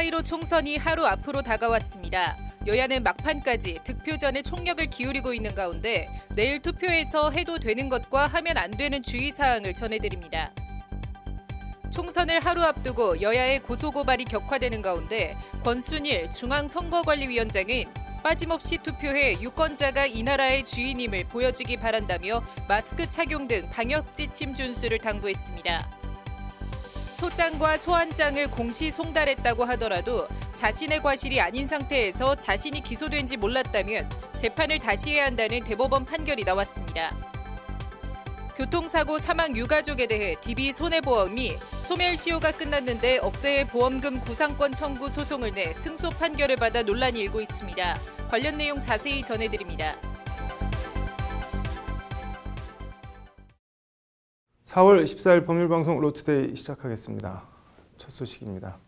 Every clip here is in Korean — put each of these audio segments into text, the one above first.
4.15 총선이 하루 앞으로 다가왔습니다. 여야는 막판까지 득표전에 총력을 기울이고 있는 가운데 내일 투표에서 해도 되는 것과 하면 안 되는 주의사항을 전해드립니다. 총선을 하루 앞두고 여야의 고소고발이 격화되는 가운데 권순일 중앙선거관리위원장은 빠짐없이 투표해 유권자가 이 나라의 주인임을 보여주기 바란다며 마스크 착용 등 방역 지침 준수를 당부했습니다. 소장과 소환장을 공시 송달했다고 하더라도 자신의 과실이 아닌 상태에서 자신이 기소된지 몰랐다면 재판을 다시 해야 한다는 대법원 판결이 나왔습니다. 교통사고 사망 유가족에 대해 DB 손해보험이 소멸시효가 끝났는데 억대의 보험금 구상권 청구 소송을 내 승소 판결을 받아 논란이 일고 있습니다. 관련 내용 자세히 전해드립니다. 4월 14일 법률방송 로투데이 시작하겠습니다. 첫 소식입니다.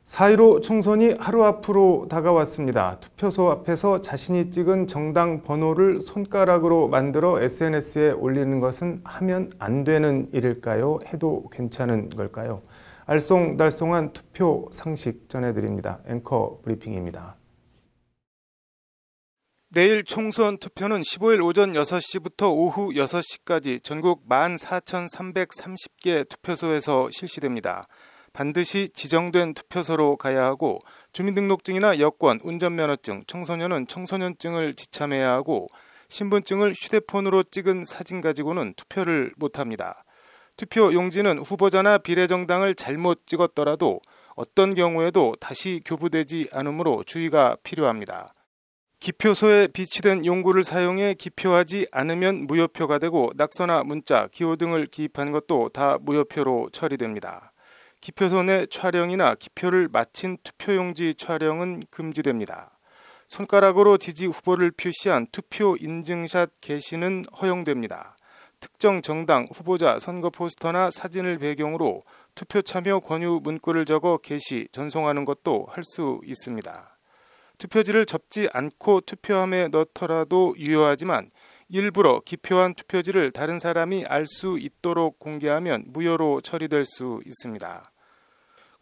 4.15 총선이 하루 앞으로 다가왔습니다. 투표소 앞에서 자신이 찍은 정당 번호를 손가락으로 만들어 SNS에 올리는 것은 하면 안 되는 일일까요? 해도 괜찮은 걸까요? 알쏭달쏭한 투표 상식 전해드립니다. 앵커 브리핑입니다. 내일 총선 투표는 15일 오전 6시부터 오후 6시까지 전국 14,330개 투표소에서 실시됩니다. 반드시 지정된 투표소로 가야 하고 주민등록증이나 여권, 운전면허증, 청소년은 청소년증을 지참해야 하고 신분증을 휴대폰으로 찍은 사진 가지고는 투표를 못합니다. 투표 용지는 후보자나 비례정당을 잘못 찍었더라도 어떤 경우에도 다시 교부되지 않으므로 주의가 필요합니다. 기표소에 비치된 용구를 사용해 기표하지 않으면 무효표가 되고 낙서나 문자, 기호 등을 기입한 것도 다 무효표로 처리됩니다. 기표소 내 촬영이나 기표를 마친 투표용지 촬영은 금지됩니다. 손가락으로 지지 후보를 표시한 투표 인증샷 게시는 허용됩니다. 특정 정당 후보자 선거 포스터나 사진을 배경으로 투표 참여 권유 문구를 적어 게시, 전송하는 것도 할 수 있습니다. 투표지를 접지 않고 투표함에 넣더라도 유효하지만 일부러 기표한 투표지를 다른 사람이 알 수 있도록 공개하면 무효로 처리될 수 있습니다.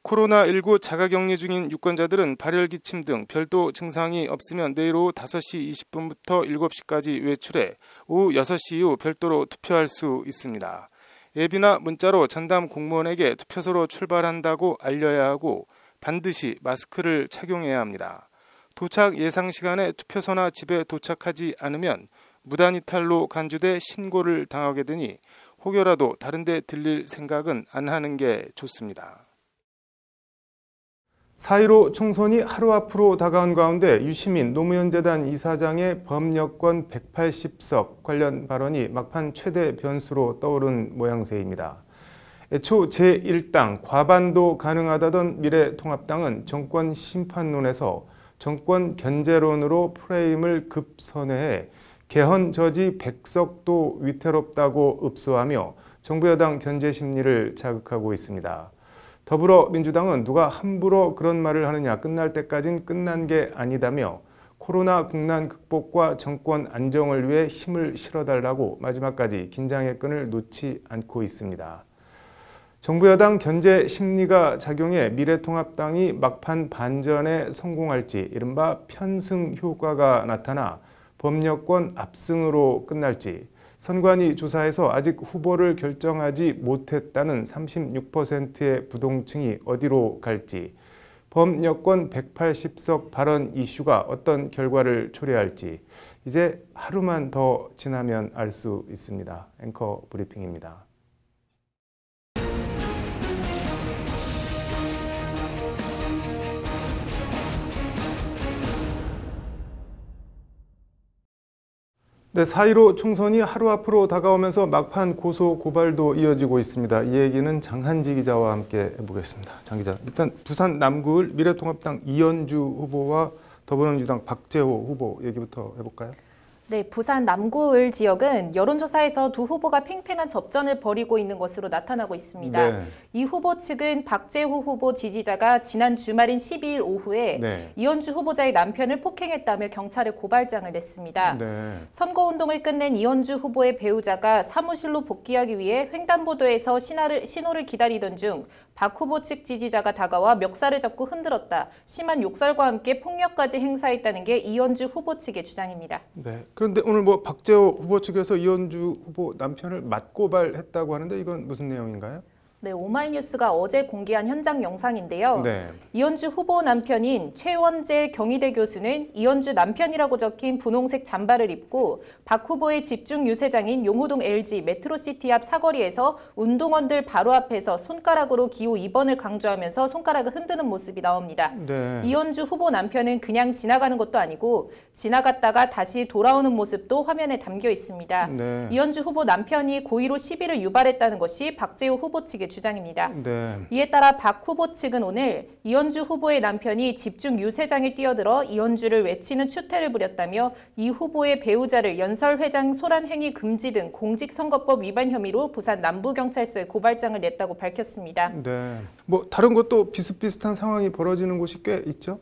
코로나19 자가격리 중인 유권자들은 발열, 기침 등 별도 증상이 없으면 내일 오후 5시 20분부터 7시까지 외출해 오후 6시 이후 별도로 투표할 수 있습니다. 앱이나 문자로 전담 공무원에게 투표소로 출발한다고 알려야 하고 반드시 마스크를 착용해야 합니다. 도착 예상 시간에 투표소나 집에 도착하지 않으면 무단 이탈로 간주돼 신고를 당하게 되니 혹여라도 다른 데 들릴 생각은 안 하는 게 좋습니다. 4.15 총선이 하루 앞으로 다가온 가운데 유시민 노무현재단 이사장의 범여권 180석 관련 발언이 막판 최대 변수로 떠오른 모양새입니다. 애초 제1당 과반도 가능하다던 미래통합당은 정권 심판론에서 정권 견제론으로 프레임을 급선회해 개헌 저지 100석도 위태롭다고 읍소하며 정부 여당 견제 심리를 자극하고 있습니다. 더불어민주당은 누가 함부로 그런 말을 하느냐, 끝날 때까진 끝난 게 아니다며 코로나 국난 극복과 정권 안정을 위해 힘을 실어달라고 마지막까지 긴장의 끈을 놓지 않고 있습니다. 정부 여당 견제 심리가 작용해 미래통합당이 막판 반전에 성공할지, 이른바 편승 효과가 나타나 범여권 압승으로 끝날지, 선관위 조사에서 아직 후보를 결정하지 못했다는 36%의 부동층이 어디로 갈지, 범여권 180석 발언 이슈가 어떤 결과를 초래할지 이제 하루만 더 지나면 알 수 있습니다. 앵커 브리핑입니다. 네, 4.15 총선이 하루 앞으로 다가오면서 막판 고소 고발도 이어지고 있습니다. 이 얘기는 장한지 기자와 함께 해보겠습니다. 장 기자, 일단 부산 남구을 미래통합당 이현주 후보와 더불어민주당 박재호 후보 얘기부터 해볼까요? 네, 부산 남구을 지역은 여론조사에서 두 후보가 팽팽한 접전을 벌이고 있는 것으로 나타나고 있습니다. 네. 이 후보 측은 박재호 후보 지지자가 지난 주말인 12일 오후에 이현주 후보자의 남편을 폭행했다며 경찰에 고발장을 냈습니다. 선거운동을 끝낸 이현주 후보의 배우자가 사무실로 복귀하기 위해 횡단보도에서 신호를 기다리던 중 박 후보 측 지지자가 다가와 멱살을 잡고 흔들었다. 심한 욕설과 함께 폭력까지 행사했다는 게 이현주 후보 측의 주장입니다. 네. 그런데 오늘 박재호 후보 측에서 이현주 후보 남편을 맞고발했다고 하는데 이건 무슨 내용인가요? 네, 오마이뉴스가 어제 공개한 현장 영상인데요. 네. 이현주 후보 남편인 최원재 경희대 교수는 이현주 남편이라고 적힌 분홍색 잠바를 입고 박 후보의 집중 유세장인 용호동 LG 메트로시티 앞 사거리에서 운동원들 바로 앞에서 손가락으로 기호 2번을 강조하면서 손가락을 흔드는 모습이 나옵니다. 네. 이현주 후보 남편은 그냥 지나가는 것도 아니고 지나갔다가 다시 돌아오는 모습도 화면에 담겨 있습니다. 네. 이현주 후보 남편이 고의로 시비를 유발했다는 것이 박재호 후보 측의 주장입니다. 네. 이에 따라 박 후보 측은 오늘 이현주 후보의 남편이 집중 유세장에 뛰어들어 이현주를 외치는 추태를 부렸다며 이 후보의 배우자를 연설회장 소란행위 금지 등 공직선거법 위반 혐의로 부산 남부경찰서에 고발장을 냈다고 밝혔습니다. 네. 다른 것도 비슷비슷한 상황이 벌어지는 곳이 꽤 있죠?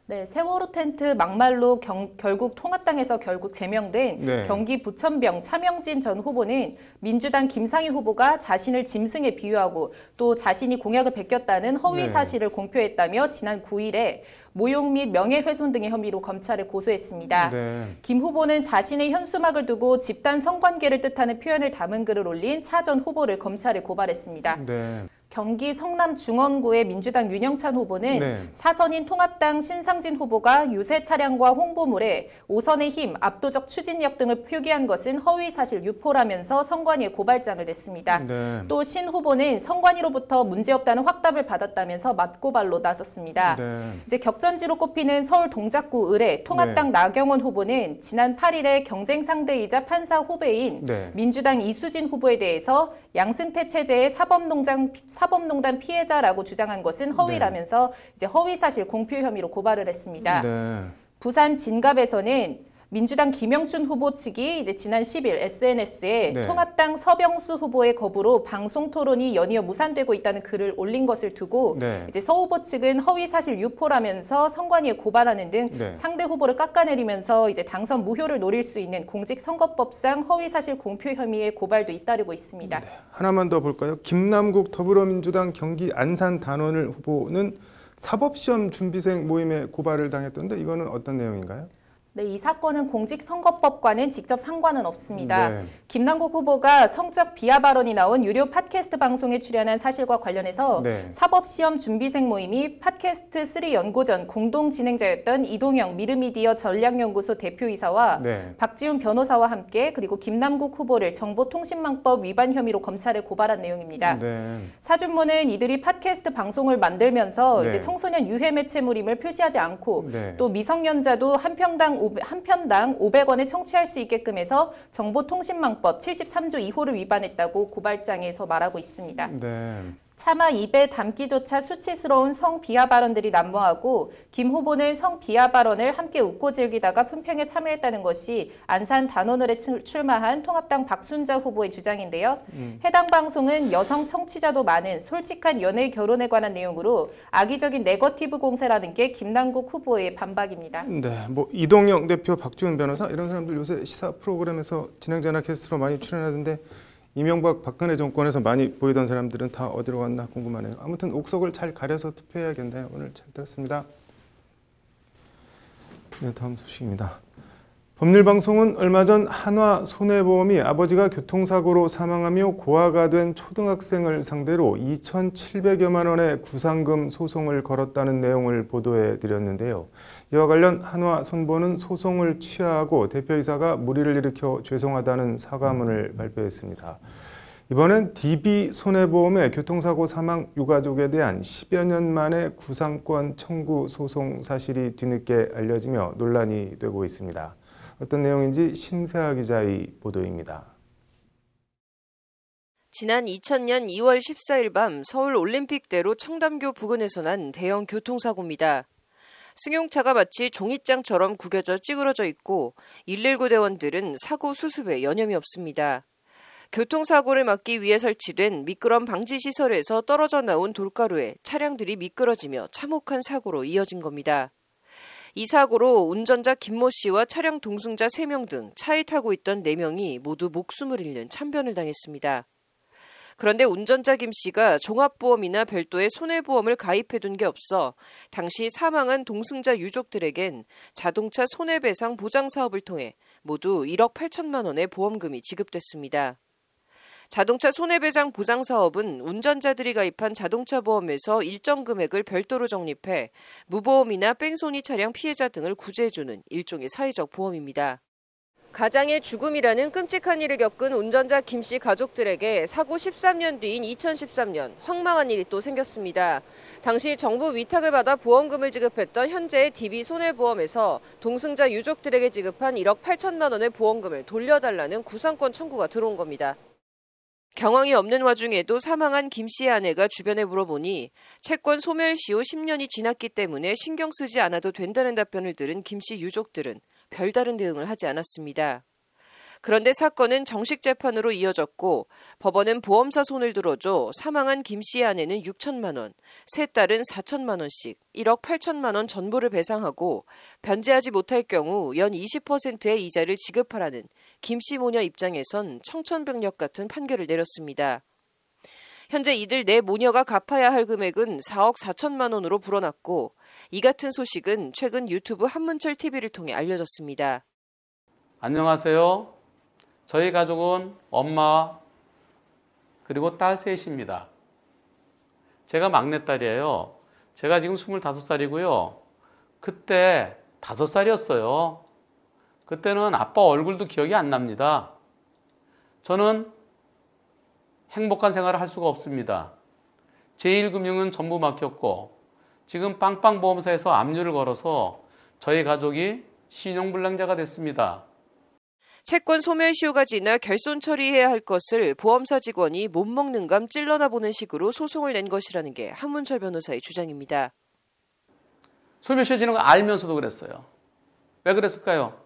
네, 세월호 텐트 막말로 결국 통합당에서 결국 제명된 네. 경기 부천병 차명진 전 후보는 민주당 김상희 후보가 자신을 짐승에 비유하고 또 자신이 공약을 베꼈다는 허위 사실을 공표했다며 지난 9일에 모욕 및 명예훼손 등의 혐의로 검찰에 고소했습니다. 네. 김 후보는 자신의 현수막을 두고 집단 성관계를 뜻하는 표현을 담은 글을 올린 차 전 후보를 검찰에 고발했습니다. 네. 경기 성남 중원구의 민주당 윤영찬 후보는 네. 사선인 통합당 신상진 후보가 유세 차량과 홍보물에 5선의 힘, 압도적 추진력 등을 표기한 것은 허위사실 유포라면서 선관위에 고발장을 냈습니다. 네. 또 신 후보는 선관위로부터 문제없다는 확답을 받았다면서 맞고발로 나섰습니다. 네. 이제 격전지로 꼽히는 서울 동작구 의뢰 통합당 나경원 후보는 지난 8일에 경쟁 상대이자 판사 후배인 민주당 이수진 후보에 대해서 양승태 체제의 사법농단 피해자라고 주장한 것은 허위라면서 이제 허위사실 공표 혐의로 고발을 했습니다. 네. 부산 진갑에서는 민주당 김영춘 후보 측이 이제 지난 10일 SNS에 통합당 서병수 후보의 거부로 방송 토론이 연이어 무산되고 있다는 글을 올린 것을 두고 이제 서 후보 측은 허위사실 유포라면서 선관위에 고발하는 등 상대 후보를 깎아내리면서 이제 당선 무효를 노릴 수 있는 공직선거법상 허위사실 공표 혐의의 고발도 잇따르고 있습니다. 네. 하나만 더 볼까요? 김남국 더불어민주당 경기 안산 단원을 후보는 사법시험 준비생 모임에 고발을 당했던데 이거는 어떤 내용인가요? 네, 이 사건은 공직선거법과는 직접 상관은 없습니다. 김남국 후보가 성적 비하 발언이 나온 유료 팟캐스트 방송에 출연한 사실과 관련해서 사법시험 준비생 모임이 팟캐스트 3 연고전 공동 진행자였던 이동영 미르미디어 전략연구소 대표이사와 박지훈 변호사와 함께 그리고 김남국 후보를 정보통신망법 위반 혐의로 검찰에 고발한 내용입니다. 사준모는 이들이 팟캐스트 방송을 만들면서 이제 청소년 유해 매체물임을 표시하지 않고 또 미성년자도 한 편당 500원에 청취할 수 있게끔 해서 정보통신망법 73조 2호를 위반했다고 고발장에서 말하고 있습니다. 차마 입에 담기조차 수치스러운 성비하 발언들이 난무하고 김 후보는 성비하 발언을 함께 웃고 즐기다가 품평에 참여했다는 것이 안산 단원을에 출마한 통합당 박순자 후보의 주장인데요. 해당 방송은 여성 청취자도 많은 솔직한 연애 결혼에 관한 내용으로 악의적인 네거티브 공세라는 게 김남국 후보의 반박입니다. 네, 이동영 대표, 박지훈 변호사 이런 사람들 요새 시사 프로그램에서 진행자나 게스트로 많이 출연하던데 이명박 박근혜 정권에서 많이 보이던 사람들은 다 어디로 갔나 궁금하네요. 아무튼 옥석을 잘 가려서 투표해야겠네요. 오늘 잘 들었습니다. 네, 다음 소식입니다. 법률방송은 얼마 전 한화손해보험이 아버지가 교통사고로 사망하며 고아가 된 초등학생을 상대로 2,700여만 원의 구상금 소송을 걸었다는 내용을 보도해 드렸는데요. 이와 관련 한화손보는 소송을 취하하고 대표이사가 물의를 일으켜 죄송하다는 사과문을 발표했습니다. 이번엔 DB손해보험의 교통사고 사망 유가족에 대한 10여 년 만에 구상권 청구 소송 사실이 뒤늦게 알려지며 논란이 되고 있습니다. 어떤 내용인지 신세아 기자의 보도입니다. 지난 2000년 2월 14일 밤 서울 올림픽대로 청담교 부근에서 난 대형 교통사고입니다. 승용차가 마치 종잇장처럼 구겨져 찌그러져 있고 119 대원들은 사고 수습에 여념이 없습니다. 교통사고를 막기 위해 설치된 미끄럼 방지 시설에서 떨어져 나온 돌가루에 차량들이 미끄러지며 참혹한 사고로 이어진 겁니다. 이 사고로 운전자 김모 씨와 차량 동승자 3명 등 차에 타고 있던 4명이 모두 목숨을 잃는 참변을 당했습니다. 그런데 운전자 김 씨가 종합보험이나 별도의 손해보험을 가입해둔 게 없어 당시 사망한 동승자 유족들에겐 자동차 손해배상 보장 사업을 통해 모두 1억 8천만 원의 보험금이 지급됐습니다. 자동차 손해배상 보장 사업은 운전자들이 가입한 자동차 보험에서 일정 금액을 별도로 적립해 무보험이나 뺑소니 차량 피해자 등을 구제해주는 일종의 사회적 보험입니다. 가장의 죽음이라는 끔찍한 일을 겪은 운전자 김 씨 가족들에게 사고 13년 뒤인 2013년 황망한 일이 또 생겼습니다. 당시 정부 위탁을 받아 보험금을 지급했던 현재의 DB 손해보험에서 동승자 유족들에게 지급한 1억 8천만 원의 보험금을 돌려달라는 구상권 청구가 들어온 겁니다. 경황이 없는 와중에도 사망한 김 씨의 아내가 주변에 물어보니 채권 소멸시 후 10년이 지났기 때문에 신경 쓰지 않아도 된다는 답변을 들은 김 씨 유족들은 별다른 대응을 하지 않았습니다. 그런데 사건은 정식 재판으로 이어졌고 법원은 보험사 손을 들어줘 사망한 김 씨의 아내는 6천만 원, 세 딸은 4천만 원씩 1억 8천만 원 전부를 배상하고 변제하지 못할 경우 연 20%의 이자를 지급하라는 김 씨 모녀 입장에선 청천벽력 같은 판결을 내렸습니다. 현재 이들 네 모녀가 갚아야 할 금액은 4억 4천만 원으로 불어났고 이 같은 소식은 최근 유튜브 한문철 TV를 통해 알려졌습니다. 안녕하세요. 저희 가족은 엄마 그리고 딸 셋입니다. 제가 막내딸이에요. 제가 지금 25살이고요. 그때 5살이었어요. 그때는 아빠 얼굴도 기억이 안 납니다. 저는 행복한 생활을 할 수가 없습니다. 제1금융은 전부 막혔고 지금 빵빵보험사에서 압류를 걸어서 저희 가족이 신용불량자가 됐습니다. 채권 소멸시효가 지나 결손 처리해야 할 것을 보험사 직원이 못 먹는 감 찔러나 보는 식으로 소송을 낸 것이라는 게 한문철 변호사의 주장입니다. 소멸시효 지는 거 알면서도 그랬어요. 왜 그랬을까요?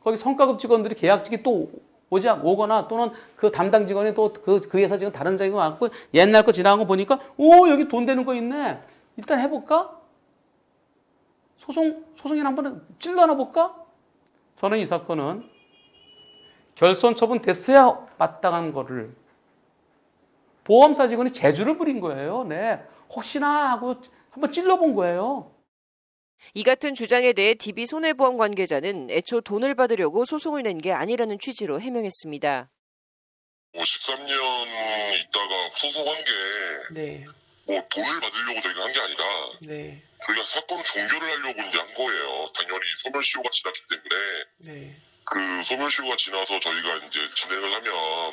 거기 성과급 직원들이 계약직이 또 오거나 또는 그 담당 직원이 또 그 회사 직원 다른 직원이 왔고 옛날 거 지나간 거 보니까 오 여기 돈 되는 거 있네. 일단 해볼까? 소송이나 한번 찔러나 볼까? 저는 이 사건은 결손 처분 됐어야 마땅한 거를 보험사 직원이 재주를 부린 거예요. 네, 혹시나 하고 한번 찔러본 거예요. 이 같은 주장에 대해 DB 손해보험 관계자는 애초 돈을 받으려고 소송을 낸 게 아니라는 취지로 해명했습니다. 13년 있다가 소송한 게 돈을 받으려고 저희가 한 게 아니라 저희가 사건 종결을 하려고 이제 한 거예요. 당연히 소멸시효가 지났기 때문에 그 소멸시효가 지나서 저희가 이제 진행을 하면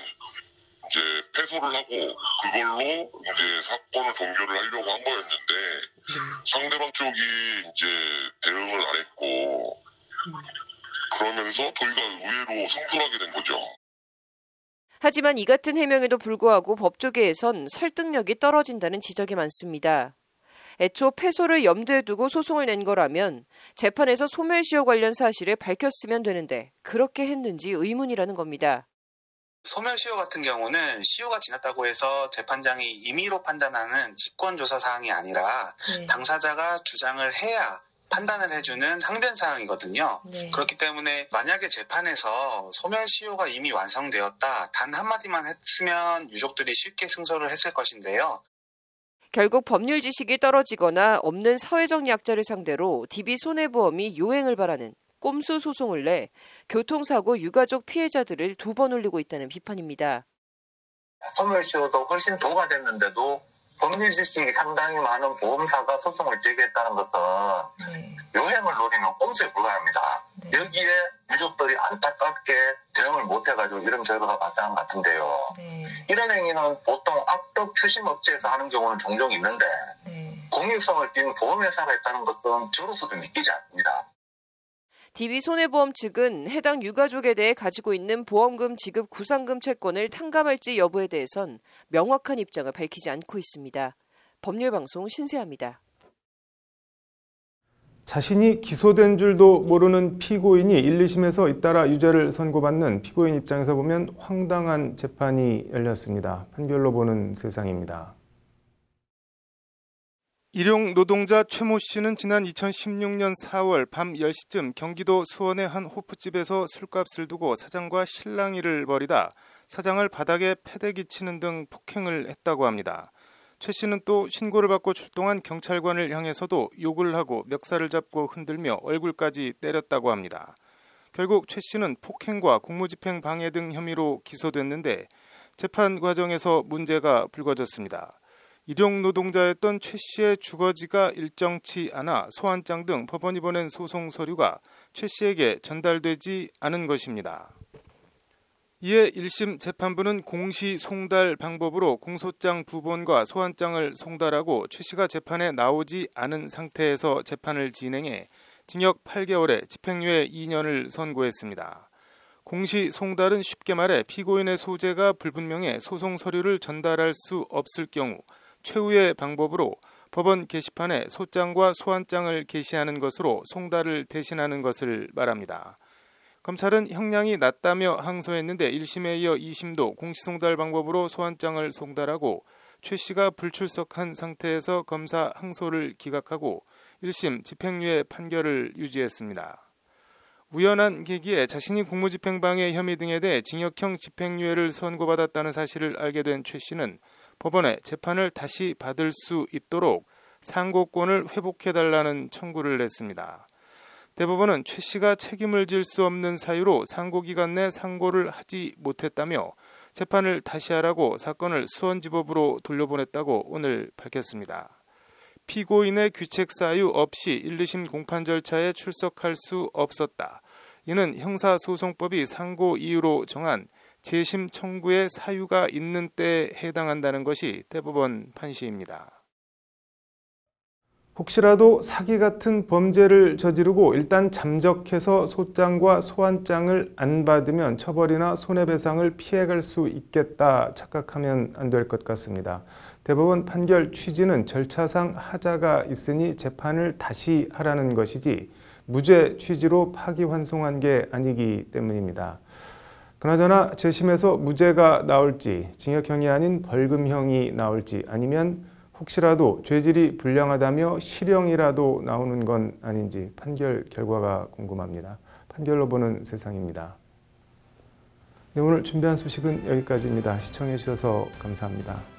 이제 패소를 하고 그걸로 이제 사건을 종결을 하려고 한 거였는데 상대방 쪽이 이제 대응을 안 했고 그러면서 저희가 의외로 승소하게 된 거죠. 하지만 이 같은 해명에도 불구하고 법조계에선 설득력이 떨어진다는 지적이 많습니다. 애초 패소를 염두에 두고 소송을 낸 거라면 재판에서 소멸시효 관련 사실을 밝혔으면 되는데 그렇게 했는지 의문이라는 겁니다. 소멸시효 같은 경우는 시효가 지났다고 해서 재판장이 임의로 판단하는 직권조사 사항이 아니라 당사자가 주장을 해야 판단을 해주는 항변 사항이거든요. 그렇기 때문에 만약에 재판에서 소멸시효가 이미 완성되었다 단 한마디만 했으면 유족들이 쉽게 승소를 했을 것인데요. 결국 법률 지식이 떨어지거나 없는 사회적 약자를 상대로 DB 손해보험이 요행을 바라는 꼼수 소송을 내 교통사고 유가족 피해자들을 2번 울리고 있다는 비판입니다. 소멸시효도 훨씬 도가 됐는데도 법률 지식이 상당히 많은 보험사가 소송을 제기했다는 것은 요행을 노리는 꼼수에 불과합니다. 여기에 유족들이 안타깝게 대응을 못해가지고 이런 결과가 발생한 것 같은데요. 이런 행위는 보통 악덕 추심업체에서 하는 경우는 종종 있는데 공익성을 띈 보험회사가 있다는 것은 저로서도 믿기지 않습니다. DB 손해보험 측은 해당 유가족에 대해 가지고 있는 보험금 지급 구상금 채권을 탕감할지 여부에 대해선 명확한 입장을 밝히지 않고 있습니다. 법률방송 신세아입니다. 자신이 기소된 줄도 모르는 피고인이 1, 2심에서 잇따라 유죄를 선고받는 피고인 입장에서 보면 황당한 재판이 열렸습니다. 판결로 보는 세상입니다. 일용 노동자 최모 씨는 지난 2016년 4월 밤 10시쯤 경기도 수원의 한 호프집에서 술값을 두고 사장과 실랑이를 벌이다 사장을 바닥에 패대기 치는 등 폭행을 했다고 합니다. 최 씨는 또 신고를 받고 출동한 경찰관을 향해서도 욕을 하고 멱살을 잡고 흔들며 얼굴까지 때렸다고 합니다. 결국 최 씨는 폭행과 공무집행 방해 등 혐의로 기소됐는데 재판 과정에서 문제가 불거졌습니다. 일용 노동자였던 최 씨의 주거지가 일정치 않아 소환장 등 법원이 보낸 소송 서류가 최 씨에게 전달되지 않은 것입니다. 이에 1심 재판부는 공시 송달 방법으로 공소장 2번과 소환장을 송달하고 최 씨가 재판에 나오지 않은 상태에서 재판을 진행해 징역 8개월에 집행유예 2년을 선고했습니다. 공시 송달은 쉽게 말해 피고인의 소재가 불분명해 소송 서류를 전달할 수 없을 경우 최후의 방법으로 법원 게시판에 소장과 소환장을 게시하는 것으로 송달을 대신하는 것을 말합니다. 검찰은 형량이 낮다며 항소했는데 1심에 이어 2심도 공시송달 방법으로 소환장을 송달하고 최 씨가 불출석한 상태에서 검사 항소를 기각하고 1심 집행유예 판결을 유지했습니다. 우연한 계기에 자신이 공무집행방해 혐의 등에 대해 징역형 집행유예를 선고받았다는 사실을 알게 된 최 씨는 법원에 재판을 다시 받을 수 있도록 상고권을 회복해달라는 청구를 했습니다. 대법원은 최 씨가 책임을 질 수 없는 사유로 상고기간 내 상고를 하지 못했다며 재판을 다시 하라고 사건을 수원지법으로 돌려보냈다고 오늘 밝혔습니다. 피고인의 귀책 사유 없이 1, 2심 공판 절차에 출석할 수 없었다. 이는 형사소송법이 상고 이유로 정한 재심 청구의 사유가 있는 때에 해당한다는 것이 대법원 판시입니다. 혹시라도 사기 같은 범죄를 저지르고 일단 잠적해서 소장과 소환장을 안 받으면 처벌이나 손해배상을 피해갈 수 있겠다 착각하면 안 될 것 같습니다. 대법원 판결 취지는 절차상 하자가 있으니 재판을 다시 하라는 것이지 무죄 취지로 파기환송한 게 아니기 때문입니다. 그나저나 재심에서 무죄가 나올지 징역형이 아닌 벌금형이 나올지 아니면 혹시라도 죄질이 불량하다며 실형이라도 나오는 건 아닌지 판결 결과가 궁금합니다. 판결로 보는 세상입니다. 네, 오늘 준비한 소식은 여기까지입니다. 시청해 주셔서 감사합니다.